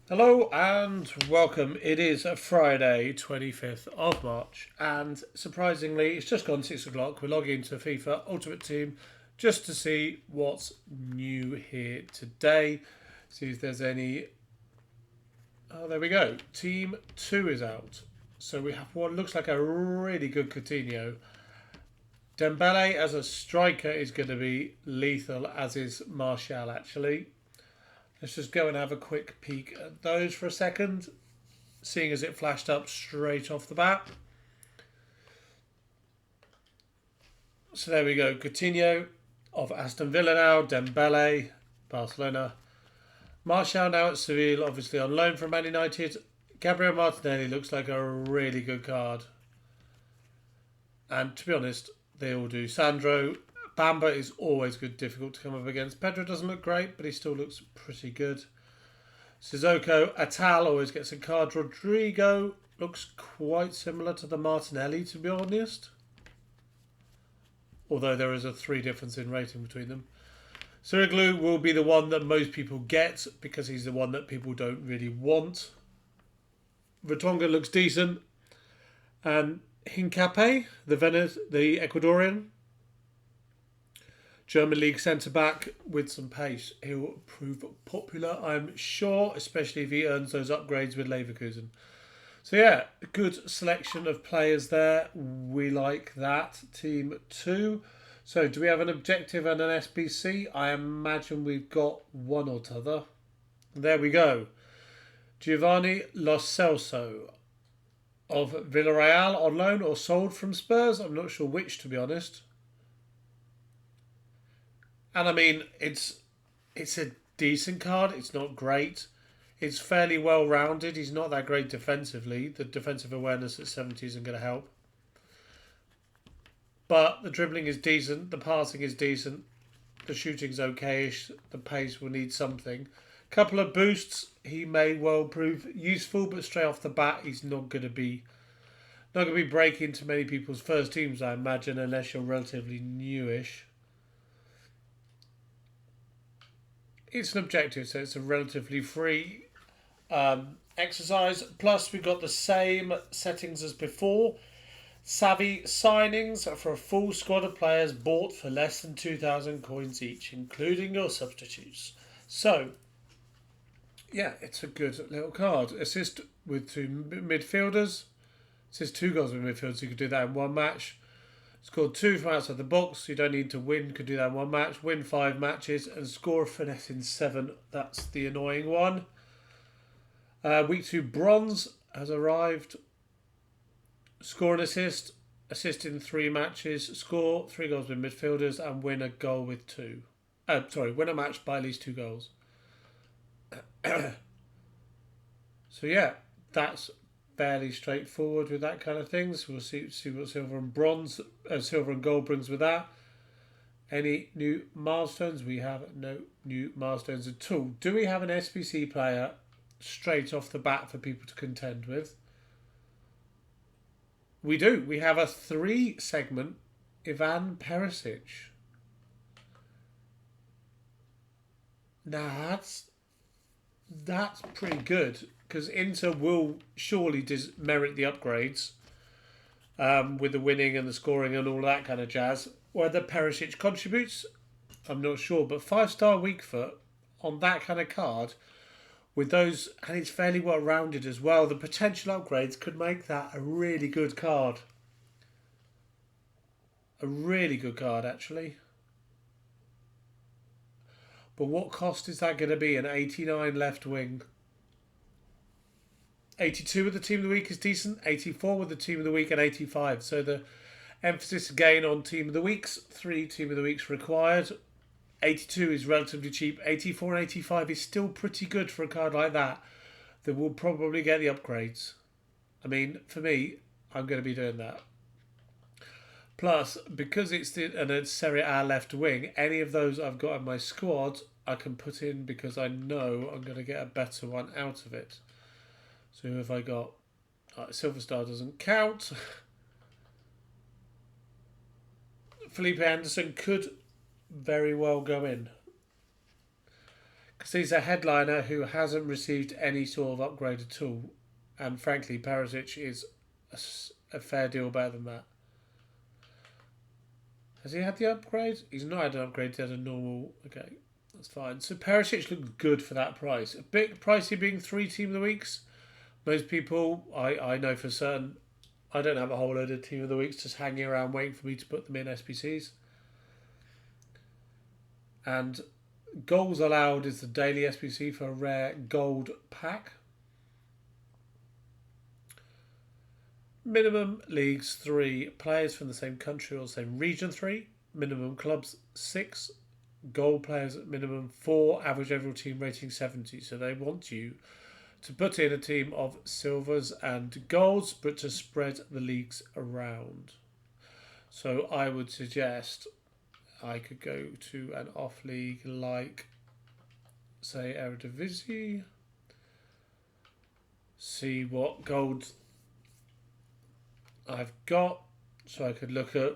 Hello and welcome. It is a Friday, 25th of March, and surprisingly, it's just gone 6 o'clock. We're logging into FIFA Ultimate Team just to see what's new here today. See if there's any. Oh, there we go. Team 2 is out. So we have what looks like a really good Coutinho. Dembele as a striker is going to be lethal, as is Martial actually. Let's just go and have a quick peek at those for a second, seeing as it flashed up straight off the bat. So there we go. Coutinho of Aston Villa now. Dembele, Barcelona. Martial now at Seville, obviously on loan from Man United. Gabriel Martinelli looks like a really good card. And to be honest, they all do. Sandro. Bamba is always good, difficult to come up against. Pedro doesn't look great, but he still looks pretty good. Sissoko, Atal always gets a card. Rodrigo looks quite similar to the Martinelli, to be honest. Although there is a 3 difference in rating between them. Siriglu will be the one that most people get because he's the one that people don't really want. Vertonghen looks decent. And Hincapié, the Ecuadorian. German League centre-back with some pace. He'll prove popular, I'm sure, especially if he earns those upgrades with Leverkusen. So yeah, a good selection of players there. We like that. Team 2. So do we have an objective and an SBC? I imagine we've got one or t'other. There we go. Giovanni Los Celso of Villareal on loan or sold from Spurs. I'm not sure which, to be honest. And I mean, it's a decent card. It's not great. It's fairly well rounded. He's not that great defensively. The defensive awareness at 70 isn't going to help. But the dribbling is decent. The passing is decent. The shooting's okay-ish. The pace will need something. Couple of boosts. He may well prove useful, but straight off the bat, he's not going to be breaking into many people's first teams, I imagine, unless you're relatively newish. It's an objective, so it's a relatively free exercise. Plus, we've got the same settings as before. Savvy signings for a full squad of players bought for less than 2,000 coins each, including your substitutes. So, yeah, it's a good little card. Assist with 2 midfielders. Assist 2 goals with midfielders, so you could do that in one match. Scored 2 from outside the box. You don't need to win. Could do that in one match. Win 5 matches and score a finesse in 7. That's the annoying one. Week 2 bronze has arrived. Score an assist. Assist in 3 matches. Score 3 goals with midfielders and win a goal with 2. Win a match by at least 2 goals. So yeah, that's fairly straightforward with that kind of things. We'll see what silver and gold brings with that. Any new milestones? We have no new milestones at all. Do we have an SBC player straight off the bat for people to contend with? We do. We have a 3 segment Ivan Perisic. Now that's pretty good. Because Inter will surely merit the upgrades with the winning and the scoring and all that kind of jazz. Whether Perisic contributes, I'm not sure. But 5-star weak foot on that kind of card with those, and it's fairly well rounded as well. The potential upgrades could make that a really good card. A really good card, actually. But what cost is that going to be? An 89 left wing. 82 with the Team of the Week is decent. 84 with the Team of the Week and 85. So the emphasis again on Team of the Weeks. 3 Team of the Weeks required. 82 is relatively cheap. 84 and 85 is still pretty good for a card like that. That will probably get the upgrades. I mean, for me, I'm going to be doing that. Plus, because it's a Serie A left wing, any of those I've got in my squad, I can put in because I know I'm going to get a better one out of it. So who have I got? Silver Star doesn't count. Felipe Anderson could very well go in. Because he's a headliner who hasn't received any sort of upgrade at all. And frankly, Perisic is a fair deal better than that. Has he had the upgrade? He's not had an upgrade, he had a normal. Okay, that's fine. So Perisic looks good for that price. A bit pricey being 3 team of the weeks. Most people, I know for certain, I don't have a whole load of team of the weeks just hanging around waiting for me to put them in SBCs. And goals allowed is the daily SBC for a rare gold pack. Minimum leagues 3, players from the same country or same region 3, minimum clubs 6, goal players at minimum 4, average overall team rating 70. So they want you to put in a team of silvers and golds, but to spread the leagues around. So I would suggest I could go to an off league like, say, Eredivisie, see what golds I've got. So I could look at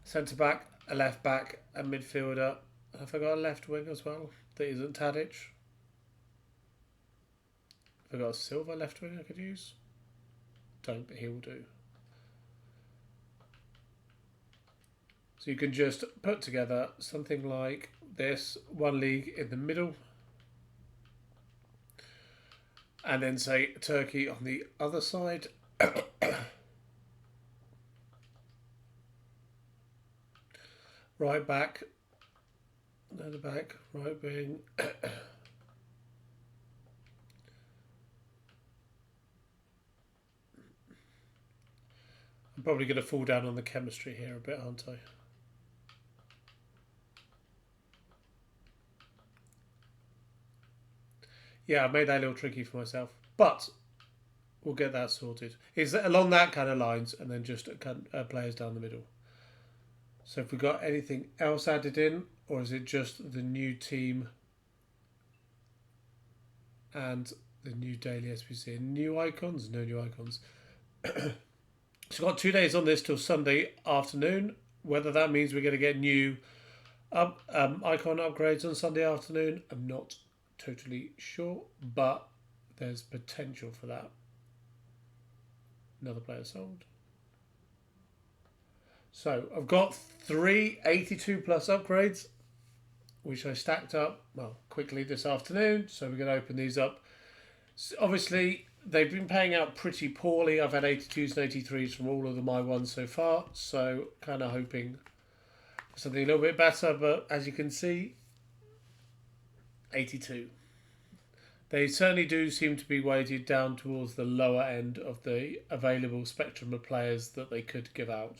centre back, a left back, a midfielder. Have I got a left wing as well that isn't Tadic? Have I got a silver left wing I could use? Don't, but he will do. So you can just put together something like this, one league in the middle, and then say Turkey on the other side. Right back, another back, right wing. I'm probably going to fall down on the chemistry here a bit, aren't I? Yeah, I made that a little tricky for myself, but we'll get that sorted. Is along that kind of lines, and then just players down the middle. So if we got anything else added in, or is it just the new team and the new daily SBC? New icons? No new icons. So we've got 2 days on this till Sunday afternoon. Whether that means we're going to get new icon upgrades on Sunday afternoon, I'm not totally sure, but there's potential for that. Another player sold. So I've got 3 82 plus upgrades, which I stacked up, well, quickly this afternoon. So we're going to open these up. So obviously, they've been paying out pretty poorly. I've had 82s and 83s from all of my ones so far. So kind of hoping for something a little bit better. But as you can see, 82. They certainly do seem to be weighted down towards the lower end of the available spectrum of players that they could give out.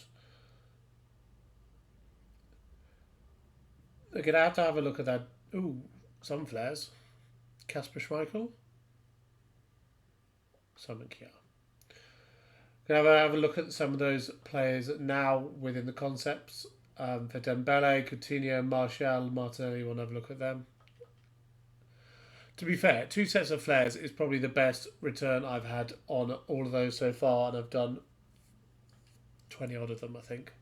They're going to have a look at that. Ooh, some flares. Kasper Schmeichel. Simon Kjaer. Going to have a look at some of those players now within the concepts. For Dembele, Coutinho, Martial, Martinelli, we'll have a look at them. To be fair, 2 sets of flares is probably the best return I've had on all of those so far, and I've done 20 odd of them, I think.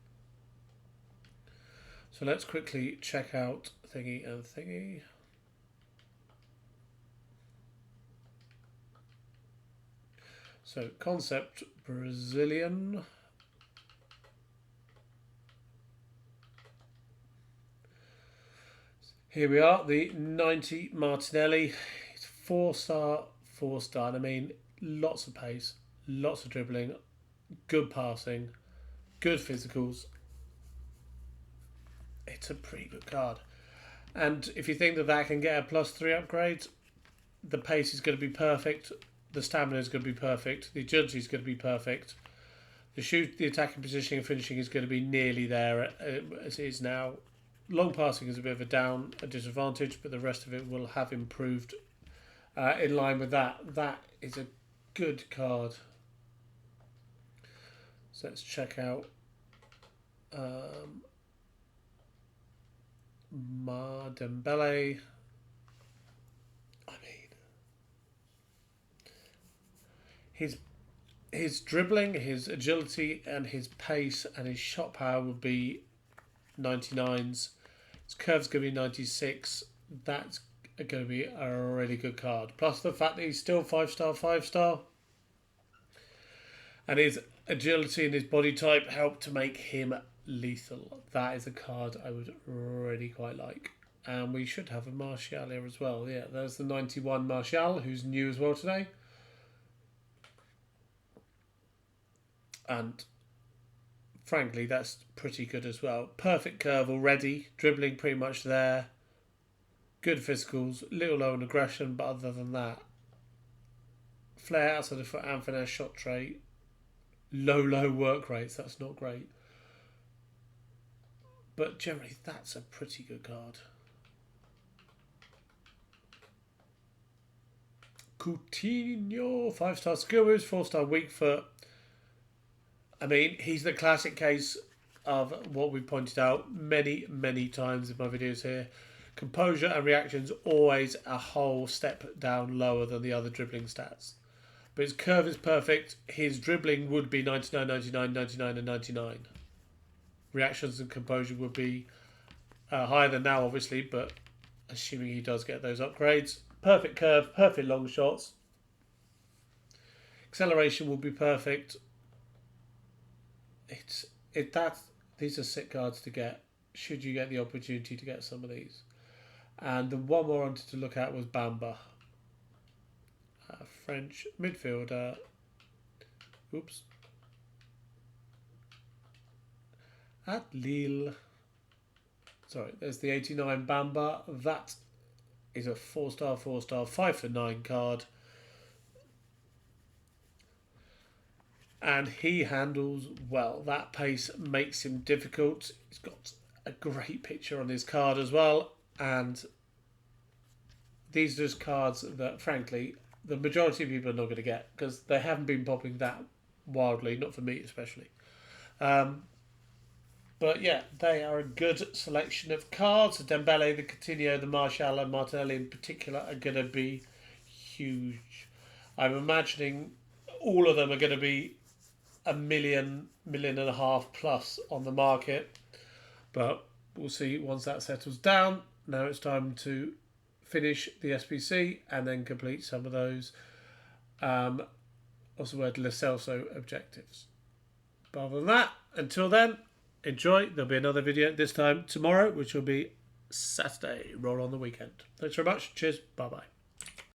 So let's quickly check out thingy and thingy. So concept Brazilian. Here we are, the 90 Martinelli. It's 4-star, 4-star. And I mean, lots of pace, lots of dribbling, good passing, good physicals. It's a pretty good card. And if you think that that can get a +3 upgrade, the pace is going to be perfect. The stamina is going to be perfect. The agility is going to be perfect. The attacking positioning and finishing is going to be nearly there as it is now. Long passing is a bit of a disadvantage, but the rest of it will have improved in line with that. That is a good card. So let's check out Dembele. I mean, his dribbling, his agility, and his pace and his shot power would be 99s. Curve's going to be 96. That's going to be a really good card. Plus the fact that he's still 5-star, 5-star. And his agility and his body type help to make him lethal. That is a card I would really quite like. And we should have a Martial here as well. Yeah, there's the 91 Martial, who's new as well today. And frankly, that's pretty good as well. Perfect curve already. Dribbling pretty much there. Good physicals. Little low on aggression, but other than that, flair outside the foot and finesse shot trait. Low work rates. That's not great. But generally, that's a pretty good card. Coutinho, 5-star skill moves, 4-star weak foot. I mean, he's the classic case of what we pointed out many times in my videos here. Composure and reactions always a whole step down lower than the other dribbling stats. But his curve is perfect. His dribbling would be 99, 99, 99 and 99. Reactions and composure would be higher than now, obviously, but assuming he does get those upgrades. Perfect curve, perfect long shots. Acceleration will be perfect. These are sick cards to get, should you get the opportunity to get some of these. And the one more I wanted to look at was Bamba. French midfielder. Oops. At Lille. Sorry, there's the 89 Bamba. That is a 4-star, 4-star, 5-for-9 card. And he handles well. That pace makes him difficult. He's got a great picture on his card as well. And these are just cards that, frankly, the majority of people are not going to get because they haven't been popping that wildly, not for me especially. But yeah, they are a good selection of cards. The Dembele, the Coutinho, the Martial and Martinelli in particular are going to be huge. I'm imagining all of them are going to be $1 million, $1.5 million plus on the market. But we'll see once that settles down. Now it's time to finish the SBC and then complete some of those Los Celso objectives. But other than that, until then, enjoy. There'll be another video this time tomorrow, which will be Saturday. Roll on the weekend. Thanks very much. Cheers. Bye-bye.